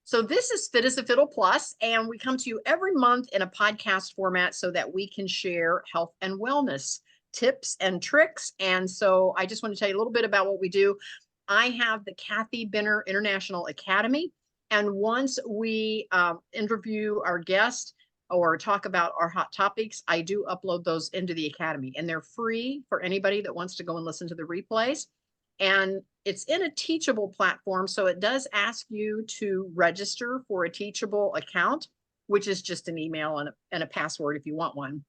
So this is Fit as a Fiddle Plus, and we come to you every month in a podcast format so that we can share health and wellness tips and tricks. And so I just want to tell you a little bit about what we do. I have the Kathy Benner International Academy. And once we interview our guest or talk about our hot topics, I do upload those into the Academy. And they're free for anybody that wants to go and listen to the replays. And it's in a teachable platform. So it does ask you to register for a teachable account, which is just an email and a password if you want one.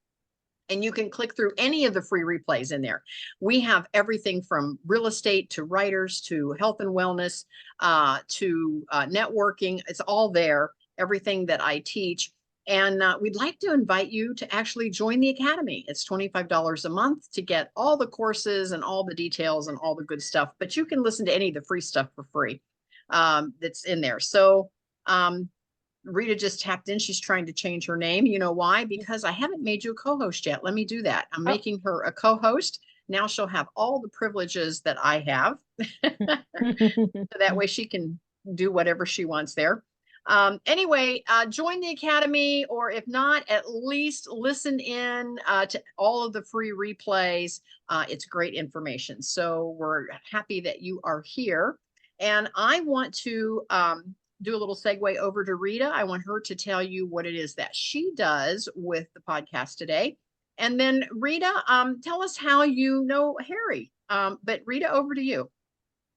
And you can click through any of the free replays in there. We have everything from real estate to writers to health and wellness to networking. It's all there, everything that I teach. And we'd like to invite you to actually join the Academy. It's $25 a month to get all the courses and all the details and all the good stuff. But you can listen to any of the free stuff for free that's in there. So Rita just tapped in. She's trying to change her name. You know why? Because I haven't made you a co-host yet. Let me do that. I'm making her a co-host. Now she'll have all the privileges that I have. So that way she can do whatever she wants there. Anyway, join the Academy, or if not, at least listen in to all of the free replays. It's great information. So we're happy that you are here. And I want to do a little segue over to Rita. I want her to tell you what it is that she does with the podcast today. And then Rita, tell us how you know Harry. But Rita, over to you.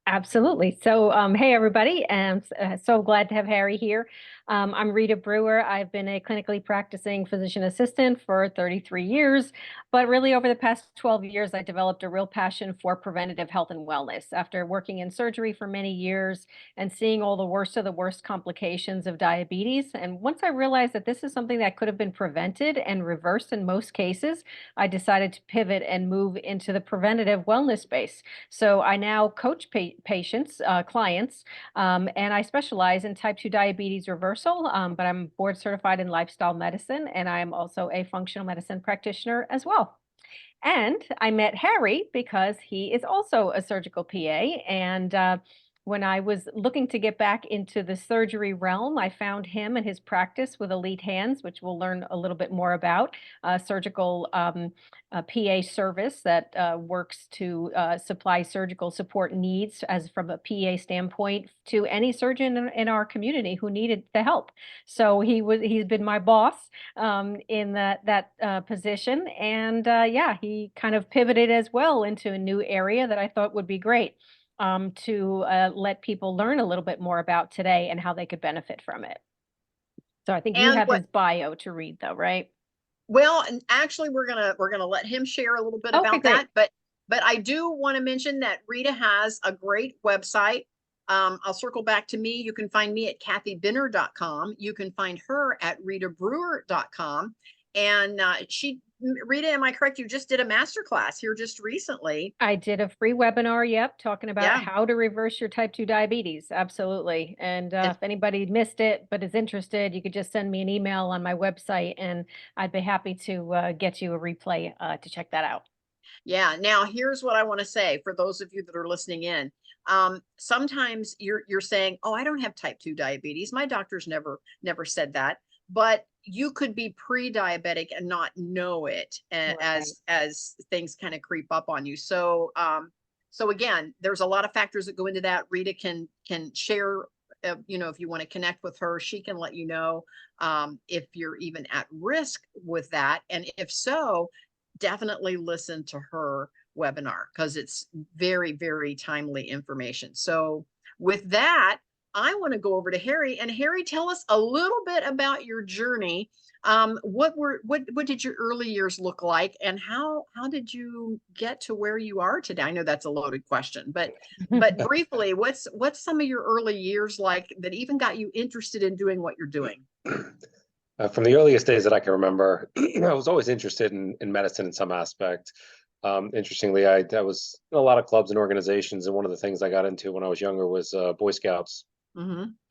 Absolutely. So, hey, everybody. I'm so glad to have Harry here. I'm Rita Brewer. I've been a clinically practicing physician assistant for 33 years, but really over the past 12 years, I developed a real passion for preventative health and wellness. After working in surgery for many years and seeing all the worst of the worst complications of diabetes, and once I realized that this is something that could have been prevented and reversed in most cases, I decided to pivot and move into the preventative wellness space. So I now coach patients, clients, and I specialize in type 2 diabetes reversal, but I'm board certified in lifestyle medicine, and I'm also a functional medicine practitioner as well. And I met Harry because he is also a surgical PA. And when I was looking to get back into the surgery realm, I found him and his practice with Elite Hands, which we'll learn a little bit more about, surgical PA service that works to supply surgical support needs as from a PA standpoint to any surgeon in our community who needed the help. So he's been my boss in that position, and yeah, he kind of pivoted as well into a new area that I thought would be great to let people learn a little bit more about today and how they could benefit from it. So I think you have his bio to read, though, right? Well, and actually, we're gonna let him share a little bit about that. But I do want to mention that Rita has a great website. I'll circle back to me. You can find me at kathybenner.com. You can find her at ritabrewer.com. And Rita, am I correct? You just did a masterclass here just recently. I did a free webinar, yep, talking about how to reverse your type 2 diabetes. Absolutely. And if anybody missed it but is interested, you could just send me an email on my website, and I'd be happy to get you a replay to check that out. Yeah. Now, here's what I want to say for those of you that are listening in. Sometimes you're saying, "Oh, I don't have type 2 diabetes. My doctor's never said that." But you could be pre-diabetic and not know it as things kind of creep up on you. So so again, there's a lot of factors that go into that. Rita can share, you know, if you want to connect with her, she can let you know if you're even at risk with that. And if so, definitely listen to her webinar because it's very, very timely information. So with that, I want to go over to Harry. And Harry, tell us a little bit about your journey. What did your early years look like, and how did you get to where you are today? I know that's a loaded question, but briefly, what's some of your early years like that even got you interested in doing what you're doing? From the earliest days that I can remember, I was always interested in medicine in some aspect. Interestingly, I was in a lot of clubs and organizations, and one of the things I got into when I was younger was Boy Scouts.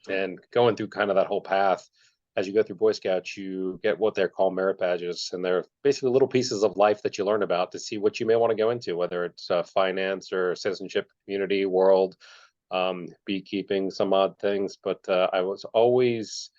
And going through kind of that whole path, as you go through Boy Scouts, you get what they're called merit badges, and they're basically little pieces of life that you learn about to see what you may want to go into, whether it's finance or citizenship, community, world. beekeeping, some odd things, but I was always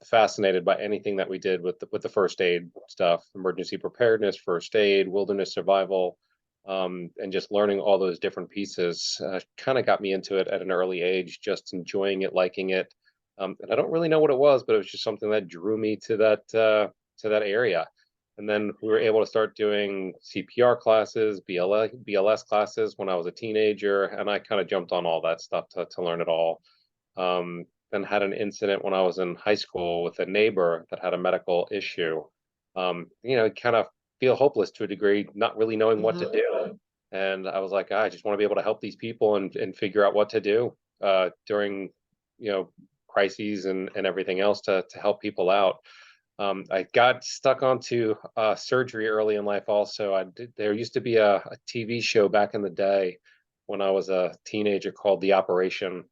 fascinated by anything that we did with the first aid stuff, emergency preparedness, first aid, wilderness survival, and just learning all those different pieces kind of got me into it at an early age, just enjoying it, liking it. And I don't really know what it was, but it was just something that drew me to that area. And then we were able to start doing CPR classes, BLS classes when I was a teenager, and I kind of jumped on all that stuff to learn it all. Then had an incident when I was in high school with a neighbor that had a medical issue. Kind of feel hopeless to a degree, not really knowing what to do. And I was like, I just want to be able to help these people and figure out what to do during, crises and everything else to help people out. I got stuck onto surgery early in life also. There used to be a TV show back in the day when I was a teenager called The Operation.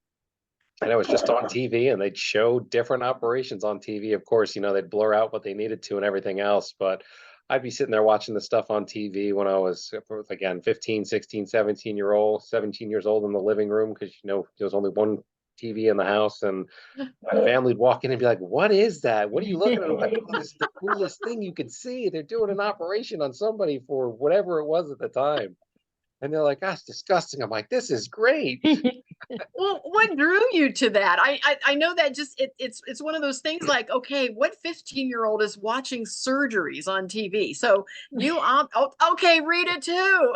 And it was just on TV, and they'd show different operations on TV. Of course, they'd blur out what they needed to and everything else. But I'd be sitting there watching the stuff on TV when I was, again, 15, 16, 17 years old in the living room, because, there was only one TV in the house, and my family would walk in and be like, "What is that? What are you looking at?" I'm like, "Oh, this is the coolest thing you could see. They're doing an operation on somebody for whatever it was at the time." And they're like, "That's disgusting." I'm like, "This is great." Well, what drew you to that? I know that just it's one of those things like, okay, what 15-year-old is watching surgeries on TV? So you okay, read it too.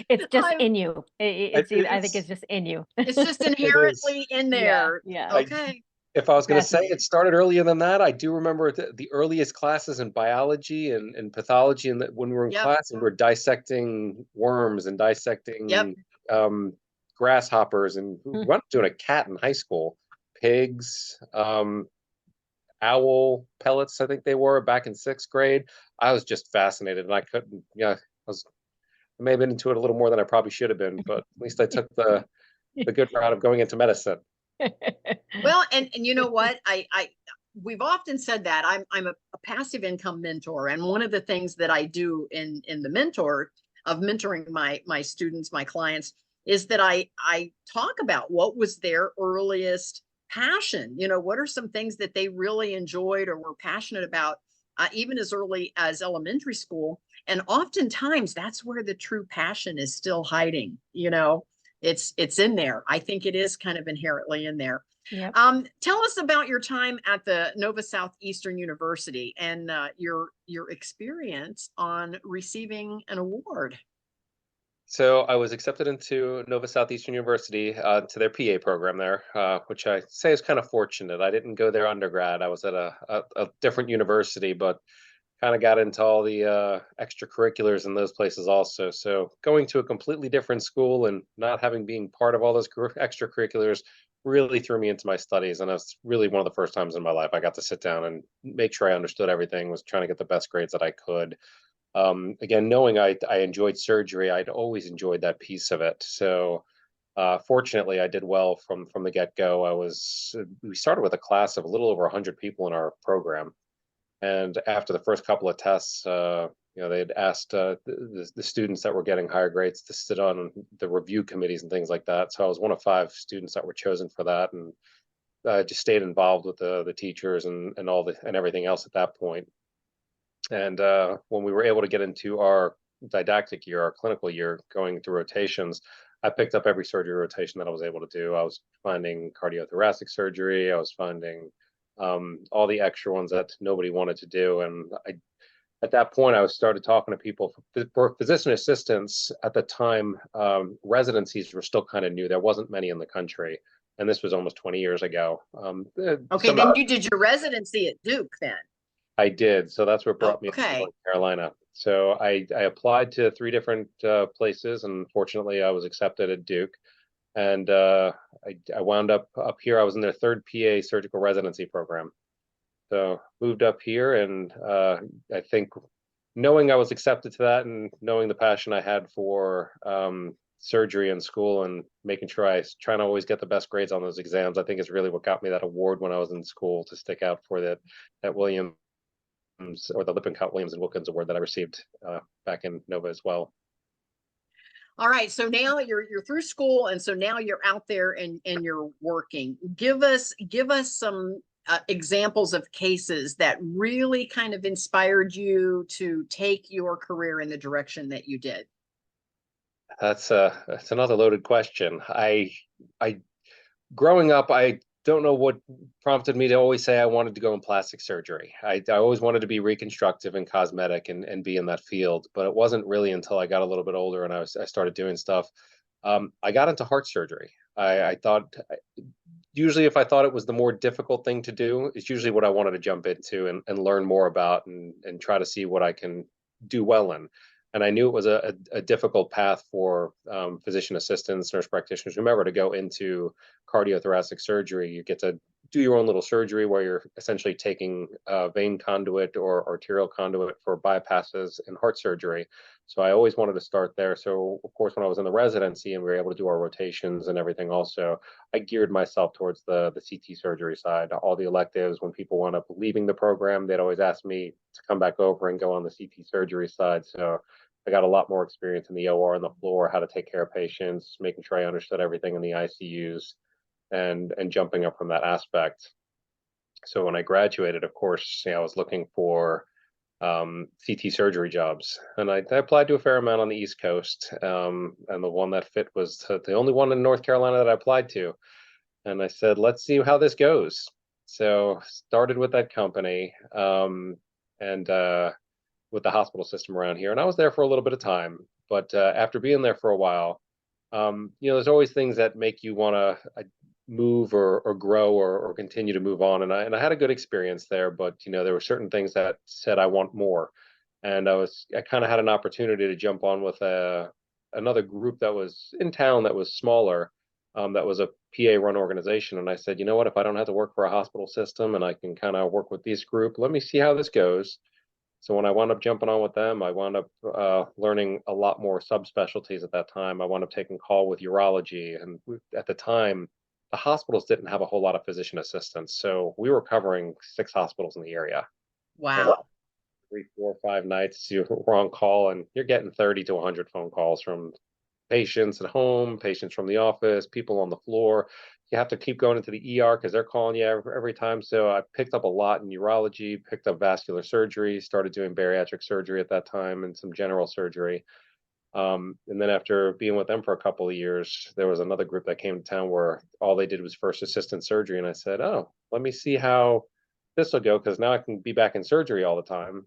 It's just in you. I think it's just in you. It's just inherently in there. Yeah. Okay. If I was going to say it started earlier than that, I do remember the earliest classes in biology and pathology, and when we were in class and we're dissecting worms and dissecting grasshoppers, and we were doing a cat in high school, pigs, owl pellets, I think they were, back in 6th grade. I was just fascinated, and I couldn't, I may have been into it a little more than I probably should have been, but at least I took the good route of going into medicine. Well, and you know what? We've often said that I'm a passive income mentor, and one of the things that I do in the mentoring my students, my clients, is that I talk about what was their earliest passion. What are some things that they really enjoyed or were passionate about, even as early as elementary school. And oftentimes that's where the true passion is still hiding. It's in there. I think it is kind of inherently in there. Yep. Tell us about your time at the Nova Southeastern University and your experience on receiving an award. So I was accepted into Nova Southeastern University to their PA program there, which I say is kind of fortunate. I didn't go there undergrad. I was at a different university, but kind of got into all the extracurriculars in those places also. So going to a completely different school and not having been part of all those extracurriculars really threw me into my studies. And that's really one of the first times in my life I got to sit down and make sure I understood everything, was trying to get the best grades that I could. Again, knowing I enjoyed surgery, I'd always enjoyed that piece of it. So fortunately, I did well from the get-go. We started with a class of a little over 100 people in our program. And after the first couple of tests, they had asked the students that were getting higher grades to sit on the review committees and things like that. So I was one of 5 students that were chosen for that, and just stayed involved with the teachers and everything else at that point. And when we were able to get into our didactic year, our clinical year, going through rotations, I picked up every surgery rotation that I was able to do. I was finding cardiothoracic surgery. I was finding all the extra ones that nobody wanted to do. And at that point, I started talking to people for physician assistants. At the time, residencies were still kind of new. There wasn't many in the country. And this was almost 20 years ago. Okay, then you did your residency at Duke then. I did. So that's what brought me to North Carolina. So I applied to 3 different places, and fortunately I was accepted at Duke. And I wound up here. I was in their 3rd PA surgical residency program. So moved up here, and I think knowing I was accepted to that, and knowing the passion I had for surgery in school, and making sure I trying to always get the best grades on those exams, I think is really what got me that award when I was in school, to stick out for that Williams, or the Lippincott, Williams, and Wilkens Award that I received back in Nova as well. All right, so now you're through school, and so now you're out there and you're working. Give us some examples of cases that really kind of inspired you to take your career in the direction that you did. That's another loaded question. I growing up, I don't know what prompted me to always say I wanted to go in plastic surgery. I always wanted to be reconstructive and cosmetic and be in that field, but it wasn't really until I got a little bit older and I started doing stuff. I got into heart surgery. I thought usually if I thought it was the more difficult thing to do, it's usually what I wanted to jump into and learn more about and try to see what I can do well in. And I knew it was a difficult path for physician assistants, nurse practitioners, whomever, to go into cardiothoracic surgery. You get to do your own little surgery where you're essentially taking vein conduit or arterial conduit for bypasses in heart surgery. So I always wanted to start there. So of course, when I was in the residency and we were able to do our rotations and everything also, I geared myself towards the CT surgery side. All the electives, when people wound up leaving the program, they'd always ask me to come back over and go on the CT surgery side. So I got a lot more experience in the OR and the floor, how to take care of patients, making sure I understood everything in the ICUs and jumping up from that aspect. So when I graduated, of course, I was looking for CT surgery jobs, and I applied to a fair amount on the East Coast, and the one that fit was the only one in North Carolina that I applied to. And I said, let's see how this goes. So started with that company, and with the hospital system around here, and I was there for a little bit of time. But after being there for a while, there's always things that make you want to move or grow or continue to move on. And I had a good experience there, but there were certain things that said I want more. And I kind of had an opportunity to jump on with another group that was in town that was smaller, that was a PA run organization. And I said, you know what, if I don't have to work for a hospital system and I can kind of work with this group, let me see how this goes. So when I wound up jumping on with them, I wound up learning a lot more subspecialties at that time. I wound up taking call with urology. And at the time, the hospitals didn't have a whole lot of physician assistants. So we were covering 6 hospitals in the area. Wow. 3, 4, 5 nights, you were on call, and you're getting 30 to 100 phone calls from patients at home, patients from the office, people on the floor. You have to keep going into the ER because they're calling you every time. So I picked up a lot in urology, picked up vascular surgery, started doing bariatric surgery at that time and some general surgery. And then after being with them for a couple of years, there was another group that came to town where all they did was first assistant surgery. And I said, oh, let me see how this will go, because now I can be back in surgery all the time.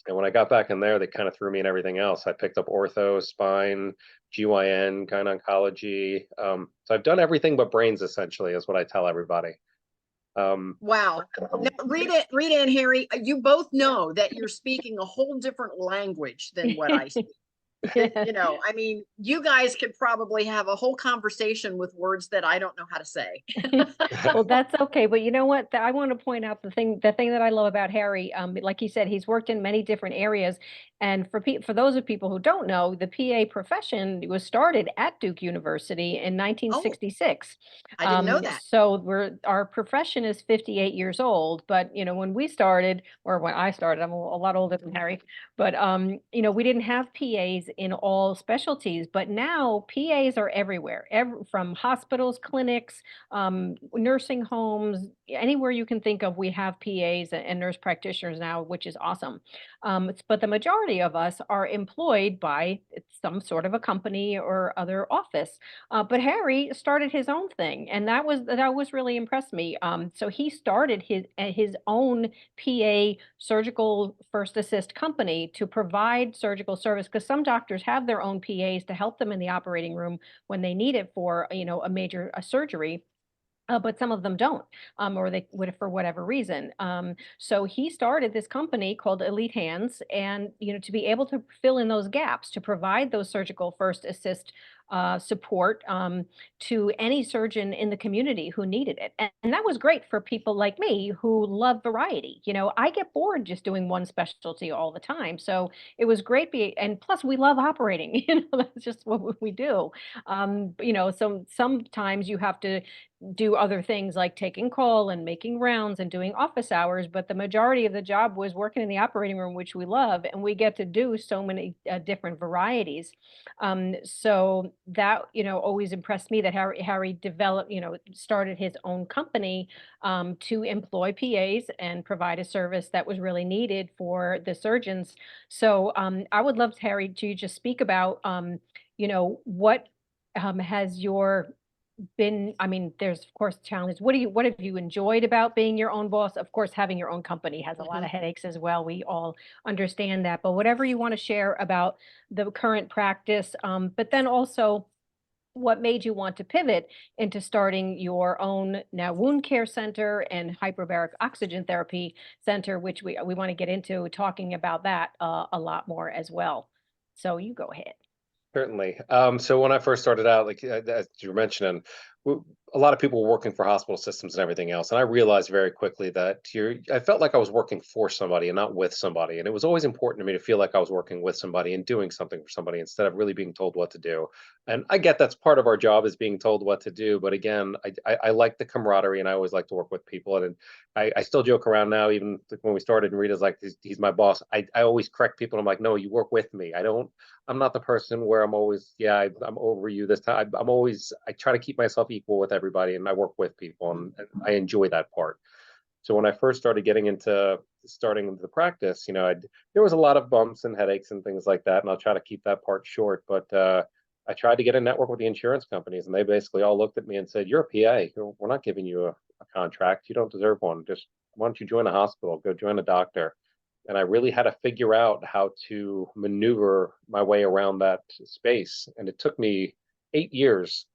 And when I got back in there, they kind of threw me in everything else. I picked up ortho, spine, GYN, gynecology. So I've done everything but brains, essentially, is what I tell everybody. Wow. Now, Rita and Harry, you both know that you're speaking a whole different language than what I speak. I mean, you guys could probably have a whole conversation with words that I don't know how to say. Well, that's okay. But you know what? I want to point out the thing that I love about Harry, like he said, he's worked in many different areas. And for those of people who don't know, the PA profession was started at Duke University in 1966. I didn't know that. So our profession is 58 years old. But when we started, or when I started, I'm a lot older than Harry. But we didn't have PAs in all specialties. But now PAs are everywhere, from hospitals, clinics, nursing homes, anywhere you can think of, we have PAs and nurse practitioners now, which is awesome. But the majority of us are employed by some sort of a company or other office. But Harry started his own thing, and that was really impressed me. So he started his own PA surgical first assist company to provide surgical service, because some doctors have their own PAs to help them in the operating room when they need it for a major surgery. But some of them don't, or they would for whatever reason. So he started this company called Elite Hands, and to be able to fill in those gaps, to provide those surgical first assist support to any surgeon in the community who needed it. And that was great for people like me who love variety. You know, I get bored just doing one specialty all the time. So it was great. And plus, we love operating. You know, that's just what we do. You know, so sometimes you have to do other things like taking call and making rounds and doing office hours, but the majority of the job was working in the operating room, which we love, and we get to do so many different varieties. So that, you know, always impressed me that Harry developed, you know, started his own company to employ PAs and provide a service that was really needed for the surgeons. So I would love, Harry, to just speak about, you know, what has your been, I mean, there's of course challenges. What have you enjoyed about being your own boss? Of course, having your own company has a lot of headaches as well. We all understand that, but whatever you want to share about the current practice, but then also what made you want to pivot into starting your own now wound care center and hyperbaric oxygen therapy center, which we want to get into talking about that a lot more as well. So you go ahead. Certainly. So when I first started out, like as you were mentioning, a lot of people were working for hospital systems and everything else, and I realized very quickly that I felt like I was working for somebody and not with somebody, and it was always important to me to feel like I was working with somebody and doing something for somebody instead of really being told what to do. And I get that's part of our job is being told what to do, but again, I like the camaraderie, and I always like to work with people, and I still joke around now, even when we started, and Rita's like, he's my boss. I always correct people. I'm like, no, you work with me. I'm not the person where I'm always, I'm over you this time. I try to keep myself equal with everybody, and I work with people, and I enjoy that part. So when I first started getting into starting the practice, you know, there was a lot of bumps and headaches and things like that, and I'll try to keep that part short. But I tried to get a network with the insurance companies, and they basically all looked at me and said, "You're a PA. We're not giving you a contract. You don't deserve one. Just why don't you join a hospital? Go join a doctor." And I really had to figure out how to maneuver my way around that space. And it took me 8 years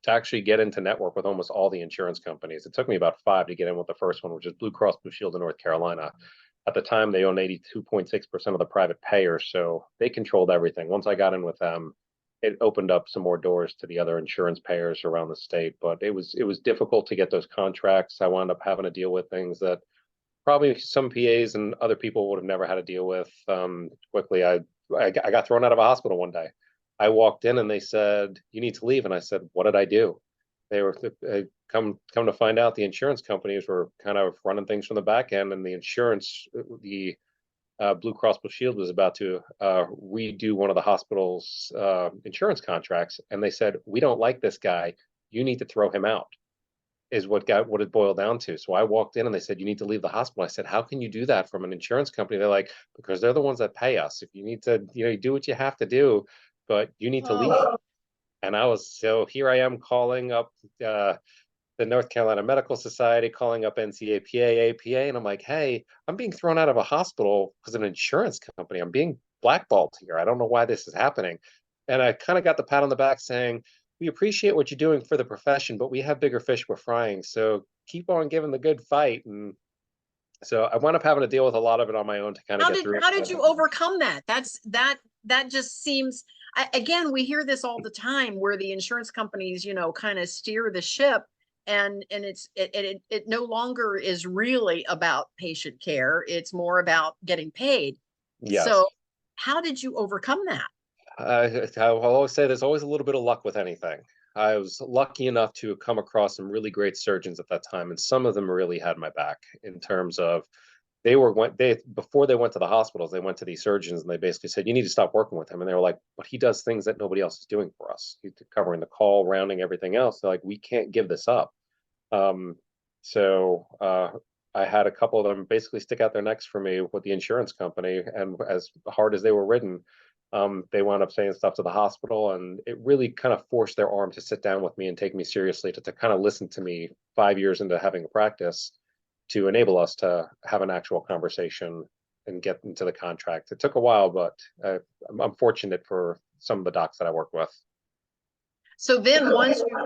to actually get into network with almost all the insurance companies. It took me about 5 to get in with the first one, which is Blue Cross Blue Shield in North Carolina. At the time, they owned 82.6% of the private payers, so they controlled everything. Once I got in with them, it opened up some more doors to the other insurance payers around the state. But it was difficult to get those contracts. I wound up having to deal with things that probably some PAs and other people would have never had to deal with quickly. I got thrown out of a hospital one day. I walked in and they said, "You need to leave." And I said, "What did I do?" They were come to find out the insurance companies were kind of running things from the back end, and the Blue Cross Blue Shield was about to redo one of the hospital's insurance contracts, and they said, "We don't like this guy. You need to throw him out." Is what it boiled down to. So I walked in and they said, "You need to leave the hospital." I said, "How can you do that from an insurance company?" They're like, "Because they're the ones that pay us. If you need to, you do what you have to do, but you need to leave." And so here I am calling up the North Carolina Medical Society, calling up NCAPA, APA, and I'm like, "Hey, I'm being thrown out of a hospital because of an insurance company. I'm being blackballed here. I don't know why this is happening." And I kind of got the pat on the back saying, "We appreciate what you're doing for the profession, but we have bigger fish we're frying. So keep on giving the good fight." And so I wound up having to deal with a lot of it on my own to kind of get through. How did you overcome that? That just seems, again, we hear this all the time where the insurance companies, kind of steer the ship, and it no longer is really about patient care. It's more about getting paid. Yes. So how did you overcome that? I'll always say there's always a little bit of luck with anything. I was lucky enough to come across some really great surgeons at that time, and some of them really had my back in terms of before they went to the hospitals, they went to these surgeons and they basically said, "You need to stop working with him." And they were like, "But he does things that nobody else is doing for us. He's covering the call, rounding everything else." They're like, "We can't give this up." So I had a couple of them basically stick out their necks for me with the insurance company, and as hard as they were ridden, they wound up saying stuff to the hospital, and it really kind of forced their arm to sit down with me and take me seriously, to kind of listen to me 5 years into having a practice, to enable us to have an actual conversation and get into the contract. It took a while, but I'm fortunate for some of the docs that I work with. So then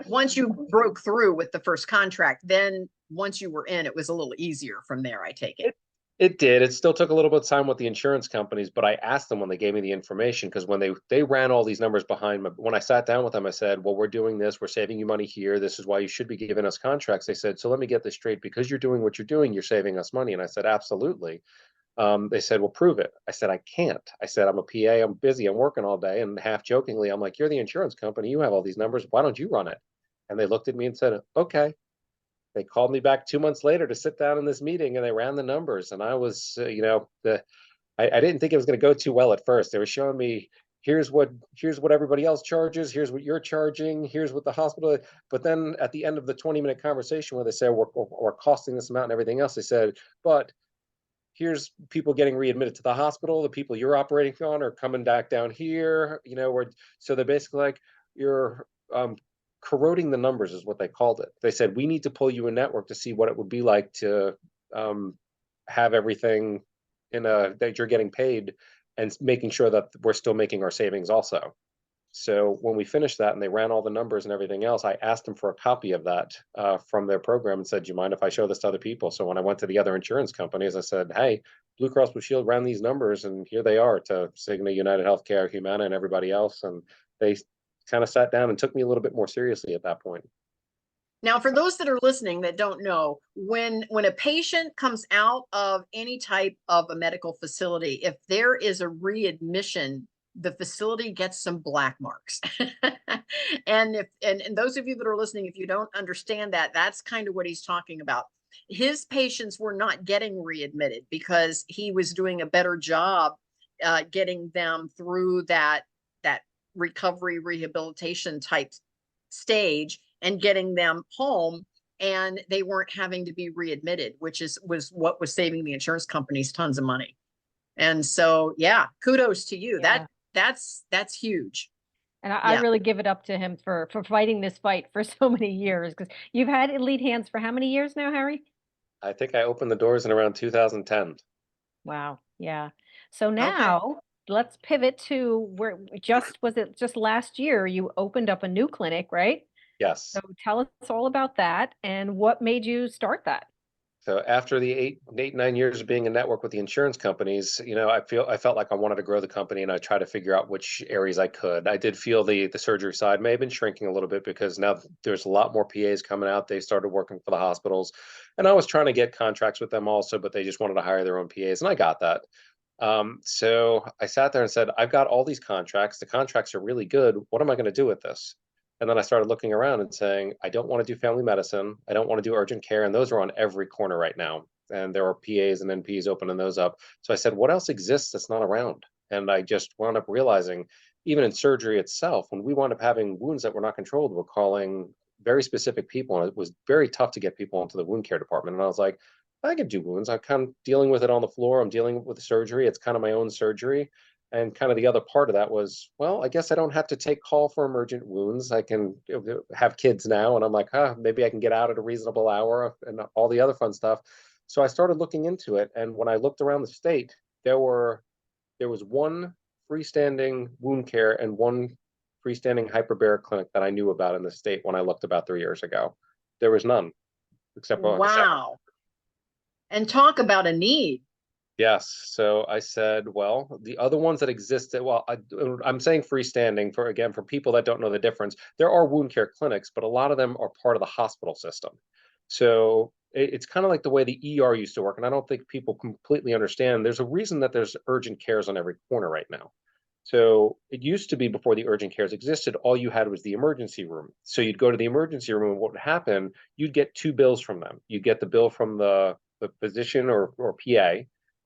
once you broke through with the first contract, then once you were in, it was a little easier from there, I take it. It did. It still took a little bit of time with the insurance companies, but I asked them when they gave me the information, because when they ran all these numbers behind me, when I sat down with them, I said, well, we're doing this, we're saving you money here. This is why you should be giving us contracts. They said, so let me get this straight. Because you're doing what you're doing, you're saving us money. And I said, absolutely. They said, well, prove it. I said, I can't. I said, I'm a PA. I'm busy. I'm working all day. And half jokingly, I'm like, you're the insurance company. You have all these numbers. Why don't you run it? And they looked at me and said, okay. They called me back 2 months later to sit down in this meeting, and they ran the numbers. And I was, I didn't think it was going to go too well at first. They were showing me, here's what everybody else charges, here's what you're charging, here's what the hospital. But then at the end of the 20-minute conversation, where they said we're costing this amount and everything else, they said, but here's people getting readmitted to the hospital. The people you're operating on are coming back down here. So they're basically like, you're corroding the numbers, is what they called it. They said, we need to pull you a network to see what it would be like to have everything that you're getting paid, and making sure that we're still making our savings also. So when we finished that and they ran all the numbers and everything else, I asked them for a copy of that from their program and said, do you mind if I show this to other people? So when I went to the other insurance companies, I said, hey, Blue Cross Blue Shield ran these numbers, and here they are to Cigna, United Healthcare, Humana, and everybody else. And they kind of sat down and took me a little bit more seriously at that point. Now, for those that are listening that don't know, when a patient comes out of any type of a medical facility, if there is a readmission, the facility gets some black marks. And those of you that are listening, if you don't understand that, that's kind of what he's talking about. His patients were not getting readmitted because he was doing a better job getting them through that recovery rehabilitation type stage and getting them home, and they weren't having to be readmitted, which was what was saving the insurance companies tons of money. And so, yeah, kudos to you. Yeah. That's huge. And I really give it up to him for fighting this fight for so many years, because you've had Elite Hands for how many years now, Harry? I think I opened the doors in around 2010. Wow. Yeah. So now let's pivot to was it just last year you opened up a new clinic, right? Yes. So tell us all about that and what made you start that. So after the 9 years of being in network with the insurance companies, I felt like I wanted to grow the company, and I tried to figure out which areas I could. I did feel the surgery side may have been shrinking a little bit, because now there's a lot more PAs coming out. They started working for the hospitals, and I was trying to get contracts with them also, but they just wanted to hire their own PAs, and I got that. So I sat there and said, I've got all these contracts. The contracts are really good. What am I going to do with this? And then I started looking around and saying, I don't want to do family medicine. I don't want to do urgent care. And those are on every corner right now. And there are PAs and NPs opening those up. So I said, what else exists that's not around? And I just wound up realizing, even in surgery itself, when we wound up having wounds that were not controlled, we're calling very specific people. And it was very tough to get people into the wound care department. And I was like, I could do wounds. I'm kind of dealing with it on the floor. I'm dealing with the surgery. It's kind of my own surgery. And kind of the other part of that was, well, I guess I don't have to take call for emergent wounds. I can have kids now. And I'm like, maybe I can get out at a reasonable hour and all the other fun stuff. So I started looking into it. And when I looked around the state, there was one freestanding wound care and one freestanding hyperbaric clinic that I knew about in the state when I looked about 3 years ago. There was none. Wow. And talk about a need. Yes. So I said, well, the other ones that existed, well, I'm saying freestanding for people that don't know the difference. There are wound care clinics, but a lot of them are part of the hospital system. So it's kind of like the way the ER used to work. And I don't think people completely understand. There's a reason that there's urgent cares on every corner right now. So it used to be, before the urgent cares existed, all you had was the emergency room. So you'd go to the emergency room, and what would happen, you'd get two bills from them. You'd get the bill from the physician or PA,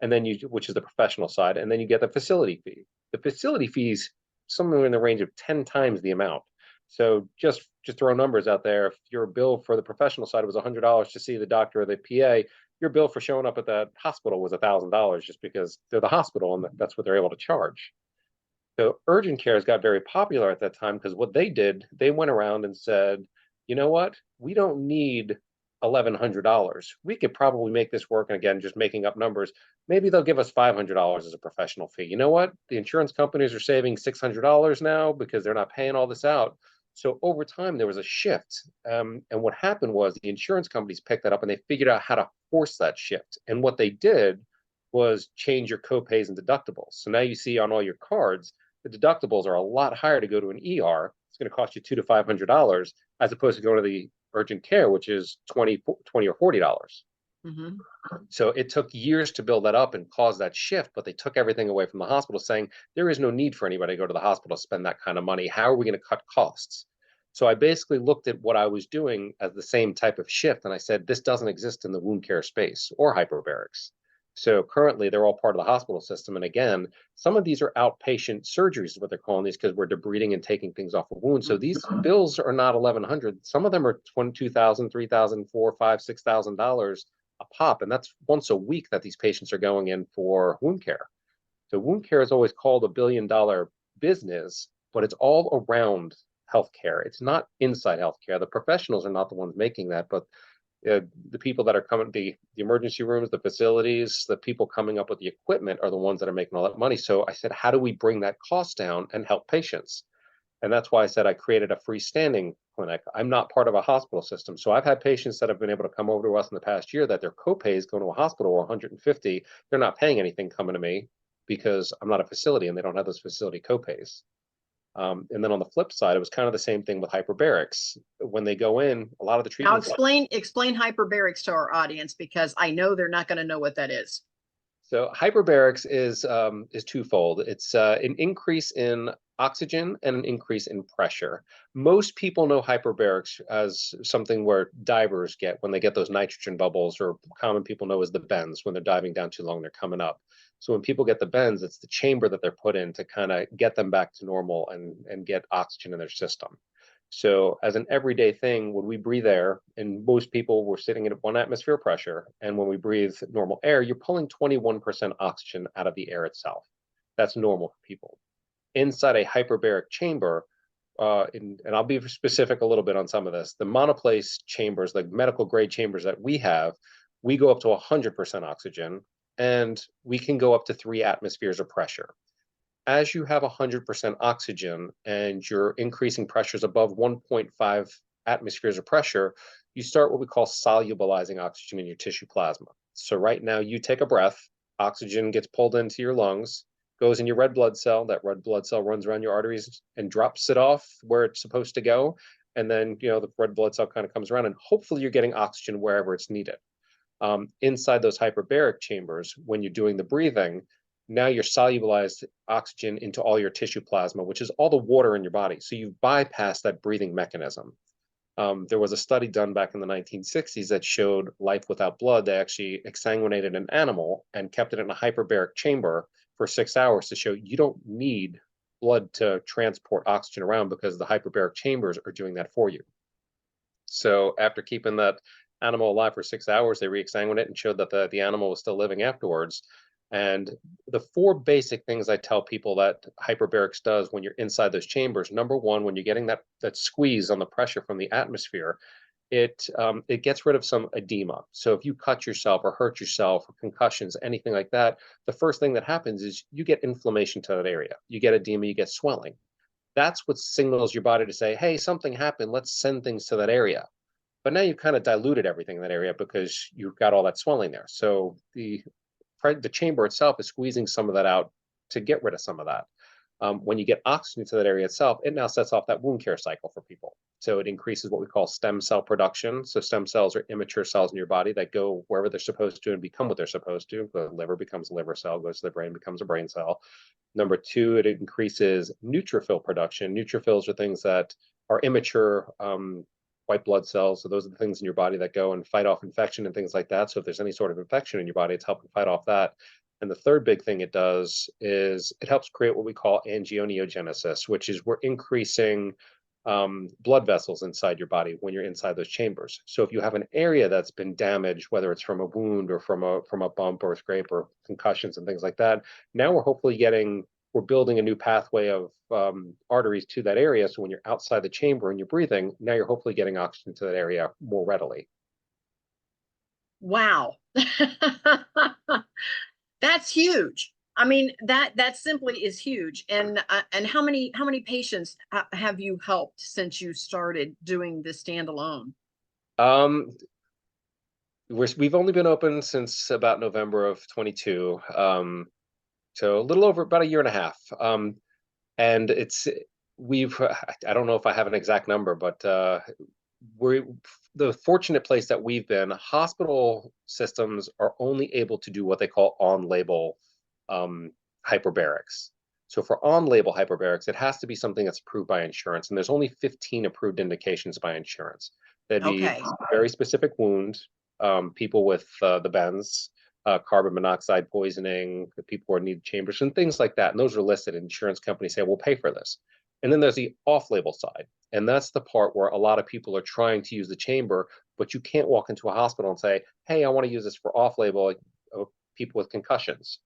and then which is the professional side, and then you get the facility fee. The facility fees somewhere in the range of 10 times the amount. So just throw numbers out there. If your bill for the professional side was $100 to see the doctor or the PA, your bill for showing up at that hospital was $1,000, just because they're the hospital and that's what they're able to charge. So urgent cares got very popular at that time, because what they did, they went around and said, you know what, we don't need $1,100. We could probably make this work. And again, just making up numbers, maybe they'll give us $500 as a professional fee. You know what? The insurance companies are saving $600 now because they're not paying all this out. So over time, there was a shift. And what happened was the insurance companies picked that up, and they figured out how to force that shift. And what they did was change your copays and deductibles. So now you see on all your cards, the deductibles are a lot higher to go to an ER. It's going to cost you $200 to $500 as opposed to going to the urgent care, which is $20 or $40. Mm-hmm. So it took years to build that up and cause that shift, but they took everything away from the hospital, saying there is no need for anybody to go to the hospital to spend that kind of money. How are we going to cut costs? So I basically looked at what I was doing as the same type of shift, and I said, this doesn't exist in the wound care space or hyperbarics. So currently, they're all part of the hospital system. And again, some of these are outpatient surgeries, is what they're calling these, because we're debriding and taking things off of wounds. So these bills are not $1,100. Some of them are $22,000, $3,000, $4,000, $5,000, $6,000 a pop, and that's once a week that these patients are going in for wound care. So wound care is always called $1 billion business, but it's all around healthcare. It's not inside healthcare. The professionals are not the ones making that, but the people that are coming, the emergency rooms, the facilities, the people coming up with the equipment are the ones that are making all that money. So I said, how do we bring that cost down and help patients? And that's why I said I created a freestanding clinic. I'm not part of a hospital system. So I've had patients that have been able to come over to us in the past year that their copays going to a hospital are $150. They're not paying anything coming to me because I'm not a facility and they don't have those facility copays. And then on the flip side, it was kind of the same thing with hyperbarics. When they go in, a lot of the Now treatments. explain hyperbarics to our audience, because I know they're not going to know what that is. So hyperbarics is twofold. It's an increase in oxygen and an increase in pressure. Most people know hyperbarics as something where divers get when they get those nitrogen bubbles, or common people know as the bends when they're diving down too long, they're coming up. So when people get the bends, it's the chamber that they're put in to kind of get them back to normal and get oxygen in their system. So as an everyday thing, when we breathe air, and most people were sitting at 1 atmosphere pressure, and when we breathe normal air, you're pulling 21% oxygen out of the air itself. That's normal for people. Inside a hyperbaric chamber, and I'll be specific a little bit on some of this, the monoplace chambers, like medical grade chambers that we have, we go up to 100% oxygen, and we can go up to 3 atmospheres of pressure. As you have 100% oxygen and you're increasing pressures above 1.5 atmospheres of pressure, you start what we call solubilizing oxygen in your tissue plasma. So right now you take a breath, oxygen gets pulled into your lungs, goes in your red blood cell, that red blood cell runs around your arteries and drops it off where it's supposed to go. And then, the red blood cell kind of comes around and hopefully you're getting oxygen wherever it's needed. Inside those hyperbaric chambers, when you're doing the breathing, now you're solubilized oxygen into all your tissue plasma, which is all the water in your body. So you've bypassed that breathing mechanism. There was a study done back in the 1960s that showed life without blood. They actually exsanguinated an animal and kept it in a hyperbaric chamber for 6 hours to show you don't need blood to transport oxygen around because the hyperbaric chambers are doing that for you. So after keeping that animal alive for 6 hours, they re-exsanguinated and showed that the animal was still living afterwards. And the 4 basic things I tell people that hyperbarics does when you're inside those chambers: number one, when you're getting that squeeze on the pressure from the atmosphere, it gets rid of some edema. So if you cut yourself or hurt yourself or concussions, anything like that, the first thing that happens is you get inflammation to that area. You get edema, you get swelling. That's what signals your body to say, hey, something happened, let's send things to that area. But now you've kind of diluted everything in that area because you've got all that swelling there. So the chamber itself is squeezing some of that out to get rid of some of that. When you get oxygen to that area itself, it now sets off that wound care cycle for people. So it increases what we call stem cell production. So stem cells are immature cells in your body that go wherever they're supposed to and become what they're supposed to. The liver becomes a liver cell, goes to the brain, becomes a brain cell. Number 2, it increases neutrophil production. Neutrophils are things that are immature white blood cells. So those are the things in your body that go and fight off infection and things like that. So if there's any sort of infection in your body, it's helping fight off that. And the third big thing it does is it helps create what we call angioneogenesis, which is we're increasing blood vessels inside your body when you're inside those chambers. So if you have an area that's been damaged, whether it's from a wound or from a bump or a scrape or concussions and things like that, now we're building a new pathway of arteries to that area. So when you're outside the chamber and you're breathing, now you're hopefully getting oxygen to that area more readily. Wow. That's huge. I mean, that simply is huge. And how many patients have you helped since you started doing this standalone? we've only been open since about November of 22. So a little over about a year and a half. And I don't know if I have an exact number, but we're the fortunate place that we've been. Hospital systems are only able to do what they call on-label hyperbarics. So for on-label hyperbarics, it has to be something that's approved by insurance, and there's only 15 approved indications by insurance. That'd be Okay. very specific wound, people with the bends, carbon monoxide poisoning, the people who need chambers, and things like that. And those are listed. Insurance companies say, we'll pay for this. And then there's the off-label side. And that's the part where a lot of people are trying to use the chamber, but you can't walk into a hospital and say, hey, I want to use this for off-label people with concussions.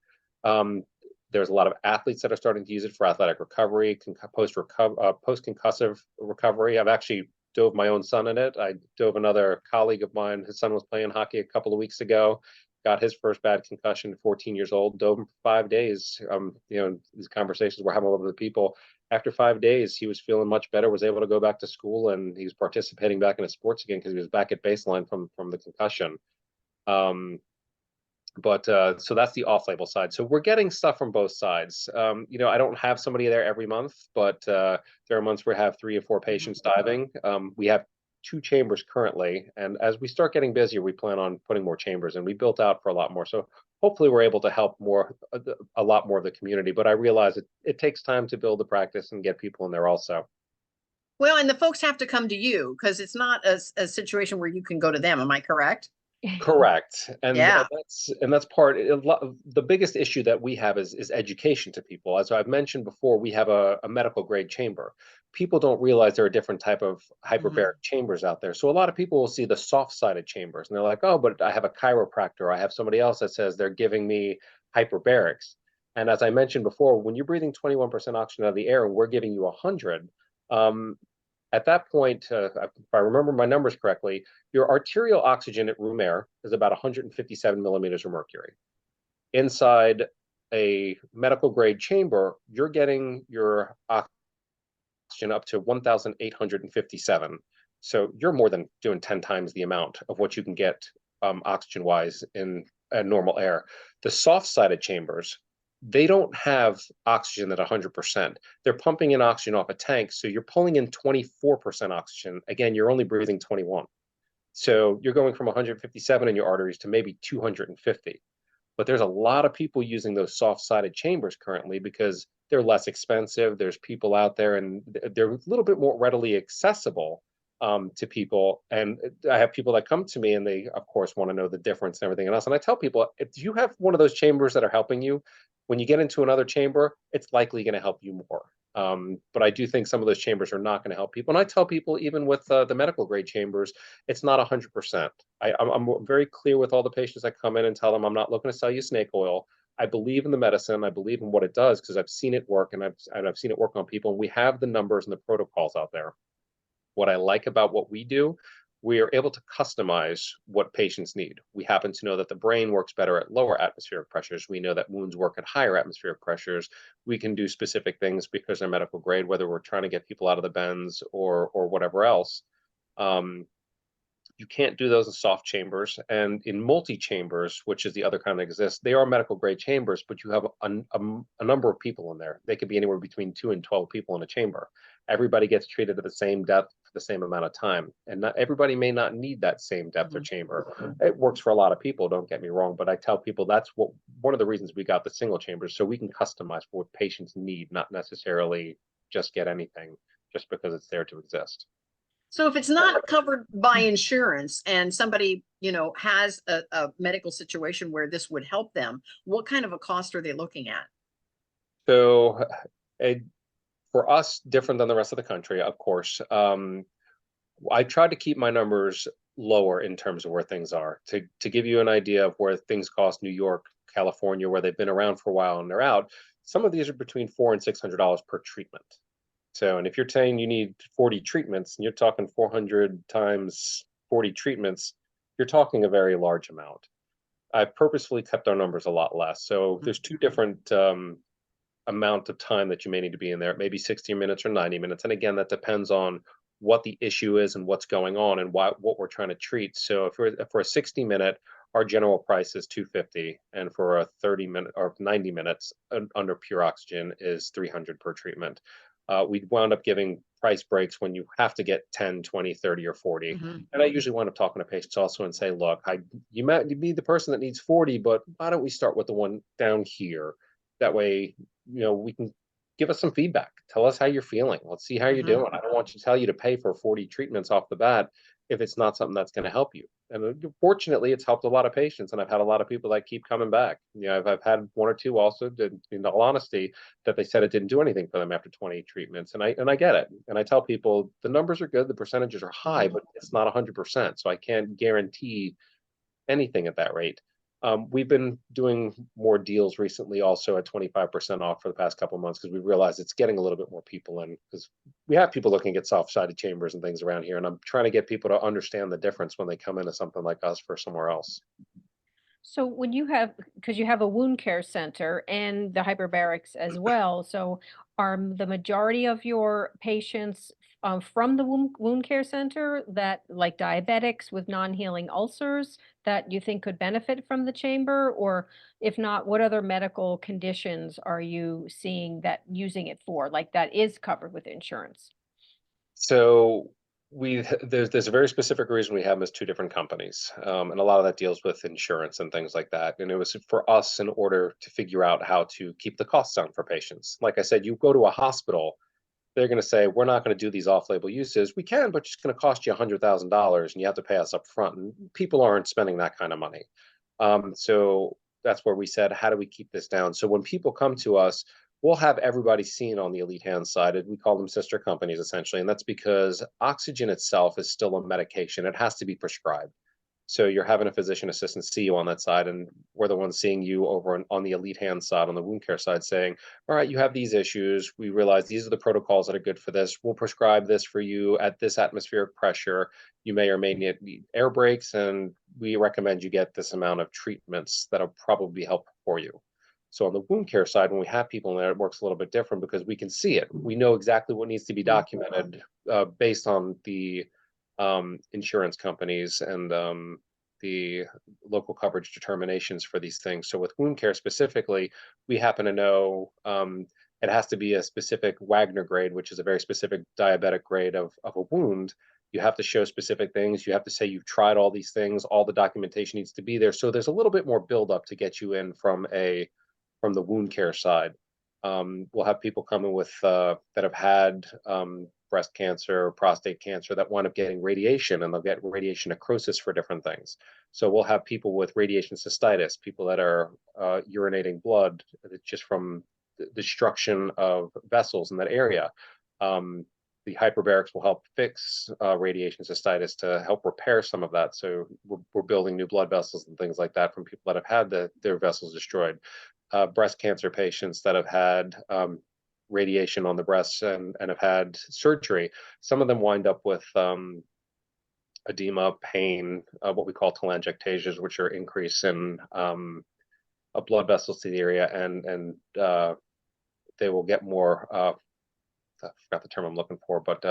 There's a lot of athletes that are starting to use it for athletic recovery, post-concussive recovery. I've actually dove my own son in it. I dove another colleague of mine. His son was playing hockey a couple of weeks ago, got his first bad concussion at 14 years old, dove him for 5 days. These conversations we're having with other people. After 5 days, he was feeling much better, was able to go back to school, and he was participating back in his sports again because he was back at baseline from the concussion. So that's the off-label side. So we're getting stuff from both sides. I don't have somebody there every month, but there are months where we have 3 or 4 patients diving. We have 2 chambers currently, and as we start getting busier, we plan on putting more chambers, and we built out for a lot more. So hopefully we're able to help a lot more of the community. But I realize it takes time to build the practice and get people in there also. Well, and the folks have to come to you because it's not a situation where you can go to them. Am I correct? Correct. And Yeah. that's part. The biggest issue that we have is education to people. As I've mentioned before, we have a medical grade chamber. People don't realize there are different type of hyperbaric chambers out there. So a lot of people will see the soft-sided chambers and they're like, oh, but I have a chiropractor. I have somebody else that says they're giving me hyperbarics. And as I mentioned before, when you're breathing 21% oxygen out of the air and we're giving you 100, at that point, if I remember my numbers correctly, your arterial oxygen at room air is about 157 millimeters of mercury. Inside a medical grade chamber, you're getting your oxygen up to 1,857. So you're more than doing 10 times the amount of what you can get oxygen-wise in normal air. The soft-sided chambers, they don't have oxygen at 100%. They're pumping in oxygen off a tank, so you're pulling in 24% oxygen. Again, you're only breathing 21. So you're going from 157 in your arteries to maybe 250. But there's a lot of people using those soft-sided chambers currently because they're less expensive. There's people out there, and they're a little bit more readily accessible to people. And I have people that come to me and they, of course, want to know the difference and everything else. And I tell people, if you have one of those chambers that are helping you, when you get into another chamber, it's likely going to help you more. But I do think some of those chambers are not going to help people. And I tell people, even with the medical grade chambers, it's not 100%. I'm very clear with all the patients that come in and tell them, I'm not looking to sell you snake oil. I believe in the medicine. I believe in what it does because I've seen it work, and I've seen it work on people. And we have the numbers and the protocols out there. What I like about what we do, we are able to customize what patients need. We happen to know that the brain works better at lower atmospheric pressures. We know that wounds work at higher atmospheric pressures. We can do specific things because they're medical grade, whether we're trying to get people out of the bends or whatever else. You can't do those in soft chambers, and in multi-chambers, which is the other kind that exists, they are medical grade chambers, but you have a number of people in there. They could be anywhere between 2 and 12 people in a chamber. Everybody gets treated at the same depth for the same amount of time, and not everybody may not need that same depth or chamber. It works for a lot of people, don't get me wrong, but I tell people that's one of the reasons we got the single chambers, so we can customize for what patients need, not necessarily just get anything just because it's there to exist. So if it's not covered by insurance and somebody, has a medical situation where this would help them, what kind of a cost are they looking at? So for us, different than the rest of the country, of course. I tried to keep my numbers lower in terms of where things are to give you an idea of where things cost. New York, California, where they've been around for a while and they're out. Some of these are between $400 and $600 per treatment. So, and if you're saying you need 40 treatments and you're talking 400 times 40 treatments, you're talking a very large amount. I've purposefully kept our numbers a lot less. So there's 2 different amount of time that you may need to be in there. Maybe 60 minutes or 90 minutes. And again, that depends on what the issue is and what's going on and what we're trying to treat. So for a 60-minute, our general price is $250, and for a 30-minute or 90 minutes under pure oxygen is $300 per treatment. We wound up giving price breaks when you have to get 10, 20, 30, or 40. Mm-hmm. And I usually wind up talking to patients also and say, look, you might be the person that needs 40, but why don't we start with the one down here? That way, we can give us some feedback. Tell us how you're feeling. Let's see how you're Mm-hmm. doing. I don't want you to tell you to pay for 40 treatments off the bat if it's not something that's going to help you. And fortunately, it's helped a lot of patients, and I've had a lot of people that keep coming back. I've had one or two also, in all honesty, that they said it didn't do anything for them after 20 treatments, and I get it. And I tell people the numbers are good, the percentages are high, but it's not 100%. So I can't guarantee anything at that rate. We've been doing more deals recently, also at 25% off for the past couple of months, because we realize it's getting a little bit more people in, because we have people looking at soft-sided chambers and things around here, and I'm trying to get people to understand the difference when they come into something like us for somewhere else. So when you have, because you have a wound care center and the hyperbarics as well, so are the majority of your patients from the wound care center, that like diabetics with non-healing ulcers that you think could benefit from the chamber? Or if not, what other medical conditions are you seeing that using it for, like that is covered with insurance? So there's a very specific reason we have them as two different companies, and a lot of that deals with insurance and things like that. And it was for us in order to figure out how to keep the costs down for patients. Like I said, you go to a hospital, they're going to say, we're not going to do these off-label uses. We can, but it's going to cost you $100,000, and you have to pay us up front. And people aren't spending that kind of money. So that's where we said, how do we keep this down? So when people come to us, we'll have everybody seen on the elite hand side. We call them sister companies, essentially. And that's because oxygen itself is still a medication. It has to be prescribed. So you're having a physician assistant see you on that side, and we're the ones seeing you over on the elite hand side, on the wound care side, saying, all right, you have these issues. We realize these are the protocols that are good for this. We'll prescribe this for you at this atmospheric pressure. You may or may need air breaks, and we recommend you get this amount of treatments that'll probably help for you. So on the wound care side, when we have people in there, it works a little bit different because we can see it. We know exactly what needs to be documented based on the insurance companies and the local coverage determinations for these things. So with wound care specifically, we happen to know it has to be a specific Wagner grade, which is a very specific diabetic grade of a wound. You have to show specific things. You have to say you've tried all these things. All the documentation needs to be there. So there's a little bit more buildup to get you in from the wound care side. We'll have people come in with that have had breast cancer, prostate cancer, that wind up getting radiation, and they'll get radiation necrosis for different things. So we'll have people with radiation cystitis, people that are urinating blood just from the destruction of vessels in that area. The hyperbarics will help fix radiation cystitis to help repair some of that. So we're building new blood vessels and things like that from people that have had their vessels destroyed. Breast cancer patients that have had radiation on the breasts and have had surgery, some of them wind up with edema, pain, what we call telangiectasias, which are increase in blood vessels to the area, and they will get more, I forgot the term I'm looking for, but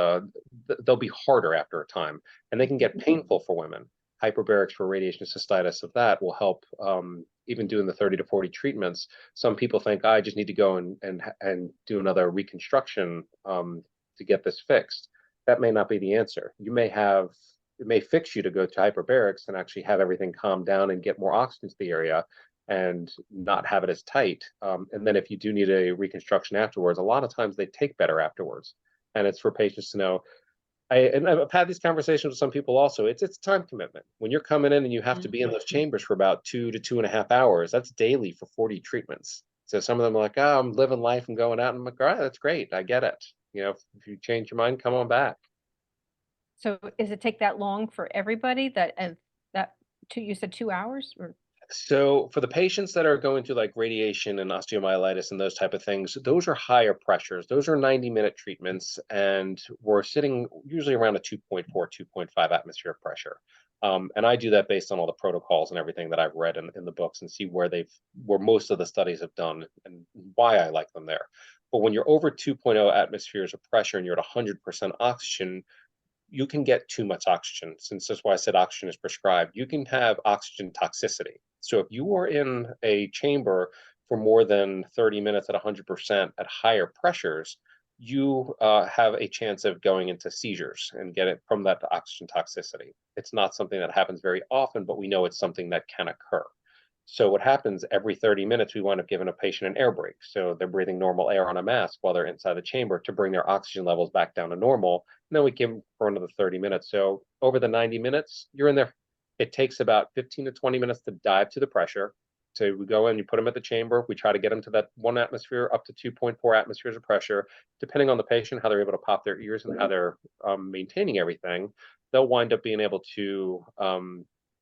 they'll be harder after a time, and they can get painful for women. Hyperbarics for radiation cystitis of that will help. Even doing the 30 to 40 treatments, some people think I just need to go and do another reconstruction to get this fixed. That may not be the answer. It may fix you to go to hyperbarics and actually have everything calm down and get more oxygen to the area and not have it as tight. And then if you do need a reconstruction afterwards, a lot of times they take better afterwards. And it's for patients to know. I've had these conversations with some people also. It's time commitment. When you're coming in and you have to be in those chambers for about 2 to 2.5 hours, that's daily for 40 treatments. So some of them are like, oh, I'm living life and going out. And I'm like, all right, that's great. I get it. If you change your mind, come on back. So does it take that long for everybody you said 2 hours or? So for the patients that are going through like radiation and osteomyelitis and those type of things, those are higher pressures. Those are 90-minute treatments, and we're sitting usually around a 2.4, 2.5 atmospheric pressure. And I do that based on all the protocols and everything that I've read in the books and see where most of the studies have done and why I like them there. But when you're over 2.0 atmospheres of pressure and you're at 100% oxygen, you can get too much oxygen. Since that's why I said oxygen is prescribed, you can have oxygen toxicity. So if you are in a chamber for more than 30 minutes at 100% at higher pressures, you have a chance of going into seizures and get it from that oxygen toxicity. It's not something that happens very often, but we know it's something that can occur. So what happens every 30 minutes, we wind up giving a patient an air break. So they're breathing normal air on a mask while they're inside the chamber to bring their oxygen levels back down to normal. And then we give them for another 30 minutes. So over the 90 minutes, you're in there. It takes about 15 to 20 minutes to dive to the pressure. So we go in, you put them at the chamber. We try to get them to that 1 atmosphere up to 2.4 atmospheres of pressure. Depending on the patient, how they're able to pop their ears and how they're maintaining everything, they'll wind up being able to